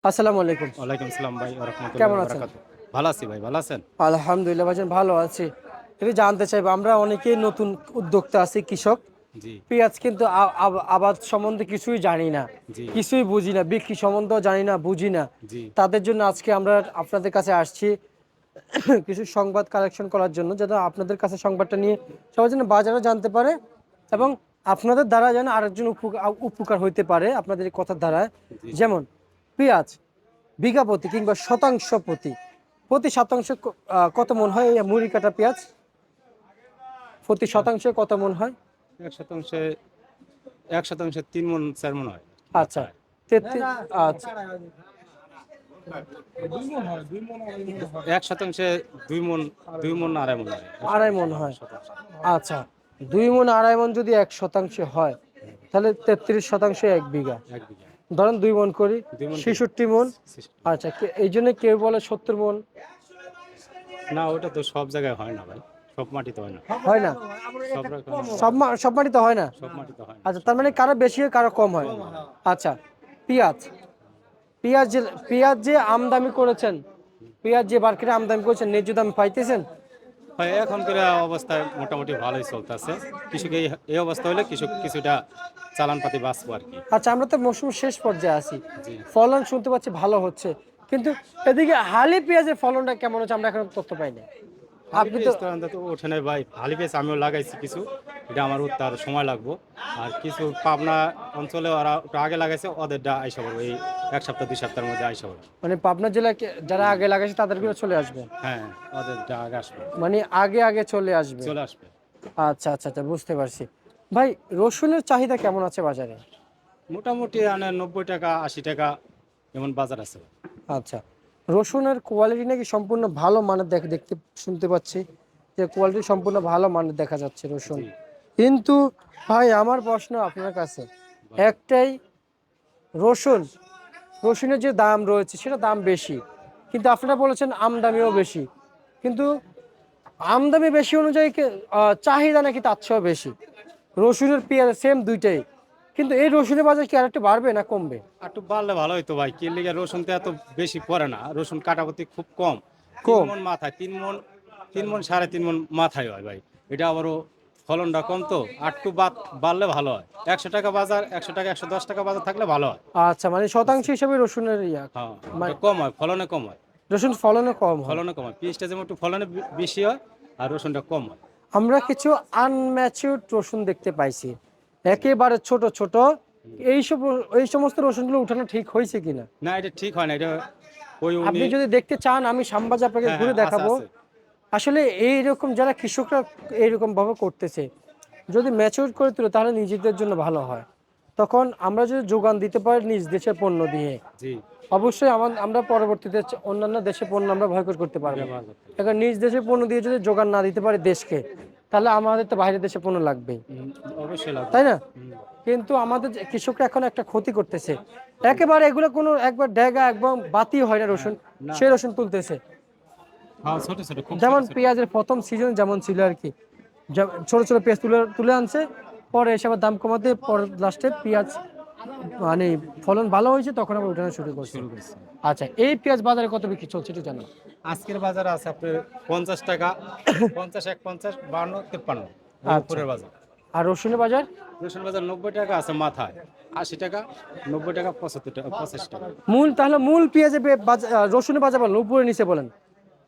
আসসালামু আলাইকুম। ওয়ালাইকুম আসসালাম ভাই ওয়া রাহমাতুল্লাহি কেমন ওয়া আছেন? বারাকাতুহু। ভালো আছি ভাই, ভালো আছেন? আলহামদুলিল্লাহ ভাইজান ভালো আছি। একটু জানতে চাইবো আমরা অনেকেই নতুন উদ্যোক্তা আছি কৃষক। জি, পেঁয়াজ কিন্তু আবাদ সম্বন্ধে কিছুই জানি না। জি, কিছুই বুঝি না। বিক্রি সম্বন্ধেও জানি না, বুঝি না। জি, তাদের জন্য আজকে আমরা আপনাদের কাছে আসছি কিছু সংবাদ কালেকশন করার জন্য যাতে আপনাদের কাছে সংবাদটা নিয়ে সবাই যেন বাজারে জানতে পারে জি, এবং আপনাদের দ্বারা যেন আরেকজন উপকার হইতে পারে আপনাদের এই কথার দ্বারা। জি। যেমন পেঁয়াজ বিঘা প্রতি কিংবা শতাংশ প্রতি প্রতি শতাংশ কত মন হয় এই মুড়ি কাটা পেঁয়াজ প্রতি শতাংশে কত মন হয়? ১ শতাংশে ১ শতাংশে ৩ মণ ৪ মণ হয় আচ্ছা মাথায়। 33 আচ্ছা ১ শতাংশে ২ মণ ২ মণ ২.৫ মণ হয়। আড়াই মন হয়। আচ্ছা 2 মন 2.5 মন যদি 1 শতাংশে হয় তাহলে 33 শতাংশে 1 বিঘা। ১ বিঘা। ধরেন 2 মন করি ২ মণ করি। 66 মন। সিস্টেম। আচ্ছা এই জন্য কেউ বলে 70 মন। না ওটা তো সব জায়গায় হয় না ভাই। সব মাটিতে হয় না। হয় না, সব রকম সব মাটিতে হয় না। সব মাটিতে হয় না। আচ্ছা তার মানে কারো বেশি হয় কারো কম হয়। আচ্ছা পেঁয়াজ পেঁয়াজ যে পেঁয়াজ যে আমদানি করেছেন, পেঁয়াজ যে মার্কেটে আমদানি করেছেন ন্যায্য দাম পাইতেছেন? হয় এখনকার অবস্থায় মোটামুটি ভালোই চলতেছে। কৃষক এই অবস্থা হলে কৃষক কিছুটা চালান পাতি বাঁচবো আরকি। আচ্ছা আমরা তো মৌসুম শেষ পর্যায়ে আছি, জি। ফলন শুনতে পাচ্ছি ভালো হচ্ছে, কিন্তু এদিকে হালি পেঁয়াজের ফলনটা কেমন হচ্ছে আমরা এখন তথ্য পাইনি। হালি আপনি তো পেঁয়াজ তো আনতে তো ওঠে নাই ভাই। হালি পেঁয়াজ আমিও লাগাইছি কিছু। এটা আমার উঠতে আরো সময় লাগবো। আর কিছু পাবনা অঞ্চলে ওরা একটু আগে লাগাইছে ওদেরটা আইসা পড়বে এই ১ সপ্তাহ ২ সপ্তাহের মধ্যে আইসা পড়বে। মানে পাবনা জেলায় যারা আগে লাগাইছে তাদেরগুলো চলে আসবে, হ্যাঁ, ওদেরটা আগে আসবে। মানে আগে আগে চলে আসবে। চলে আসবে। আচ্ছা আচ্ছা আচ্ছা বুঝতে পারছি। ভাই রসুনের চাহিদা কেমন আছে বাজারে? মোটামুটি ৳৯০ ৳৮০ এমন বাজার আছে। আচ্ছা রসুনের কোয়ালিটি নাকি সম্পূর্ণ ভালো মানের দেখতে শুনতে পাচ্ছি যে কোয়ালিটি সম্পূর্ণ ভালো মানের দেখা যাচ্ছে রসুন। জি, কিন্তু ভাই আমার প্রশ্ন আপনার কাছে বলেন। একটাই, রসুন রসুনের যে দাম রয়েছে সেটা দাম বেশি, কিন্তু আপনারা বলেছেন আমদানিও বেশি, কিন্তু আমদানি বেশি অনুযায়ী চাহিদা নাকি তার চেয়েও বেশি। রসুনের পেঁয়াজ সেম দুইটাই, কিন্তু এই রসুনের বাজার কি আরেকটু বাড়বে না কমবে? আরেকটু বাড়লে ভালো হইতো ভাই। কি লিগে রসুন তো এত বেশি পড়ে না। রসুন কাটাপতি খুব কম। ৩ কম। মণ মাথায় ৩ মণ ৩.৫ মণ মাথায় হয় ভাই। এটা আবারও ফলনটা কম তো। আরেকটু বাড়লে ভালো হয়। ৳১০০ বাজার, ৳১০০ ৳১১০ বাজার থাকলে ভালো হয়। আচ্ছা মানে শতাংশ হিসাবে রসুনের হ্যাঁ, মানে এটা কম হয়, ফলনে কম হয়। রসুন ফলনে কম হয়। ফলনে কম হয়। পিঁয়াজটা যেমন একটু ফলনে বেশি হয় আর রসুনটা কম হয়। আমরা কিছু আনম্যাচিউরড রসুন দেখতে পাইছি, জি। একেবারে ছোট ছোট। হুম। এই সমস্ত রসুনগুলো উঠানো ঠিক হয়েছে কিনা? না এটা ঠিক হয় না। এটা ওই উনি আপনি যদি দেখতে চান আমি শ্যামবাজার আপনাকে হ্যাঁ, ঘুরে হ্যাঁ, আছে, দেখাবো। আছে। আসলে এইরকম যারা কৃষকরা এইরকম ভাবে করতেছে, যদি ম্যাচিউর করে তুলে তাহলে নিজেদের জন্য ভালো হয়। তখন আমরা যদি যোগান দিতে পারি নিজ দেশের পণ্য দিয়ে, জি, অবশ্যই আমরা পরবর্তীতে অন্যান্য দেশের পণ্য আমরা ভয়কট করতে পারবো। ব্যবহার করতে হবে। এখন নিজ দেশের পণ্য দিয়ে যদি যোগান না দিতে পারি দেশকে, তাহলে আমাদের তো বাইরের দেশে পণ্য লাগবেই, অবশ্যই লাগবে। তাই না? হুম। কিন্তু আমাদের যে কৃষকরা এখন একটা ক্ষতি করতেছে, একেবারে এগুলো কোনো একবার ডেগা একদম বাতি হয় না হ্যাঁ, রসুন, না। সে রসুন তুলতেছে। হ্যাঁ, ছোট, ছোট খুব ছোট, যেমন ছোট। পেঁয়াজের প্রথম সিজন যেমন ছিল আর কি, ছোট ছোট পেঁয়াজ তুলে তুলে আনছে, পরে এসে আবার দাম কমাতে, পরে লাস্টে পেঁয়াজ মানে ফলন ভালো হয়েছে তখন আবার উঠানো শুরু করছে। শুরু করছি। আচ্ছা এই পেঁয়াজ বাজারে কত বিক্রি চলছে একটু জানো? আজকের বাজারে আছে আপনার ৳৫০, ৫০, ১৫০, ৫২, ৫৩ এই আচ্ছা উপরের বাজার। আর রসুনের বাজার? রসুন বাজার ৳৯০ আছে মাথায়, ৳৮০, ৳৯০, ৳৭৫, ৳৮৫। তাহলে মূল পেঁয়াজের রসুনের বাজার বলেন, উপরে নিচে বলেন।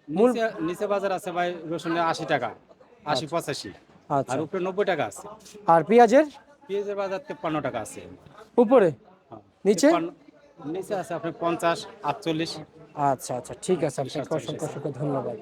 মূল নিচে নিচে বাজার আছে ভাই রসুনের ৳৮০, ৮০, আচ্ছা ৮৫ আর আচ্ছা উপরে ৳৯০ আছে। আর পেঁয়াজের পেঁয়াজের বাজার ৳৫৩ আছে। উপরে? হ্যাঁ, নিচে? ৫৩ নিচে আছে আপনার ৫০, ৪৮, আচ্ছা আচ্ছা ঠিক আছে, ৩৮, আপনাকে ৪৮ অসংখ্য আছে। অসংখ্য ধন্যবাদ।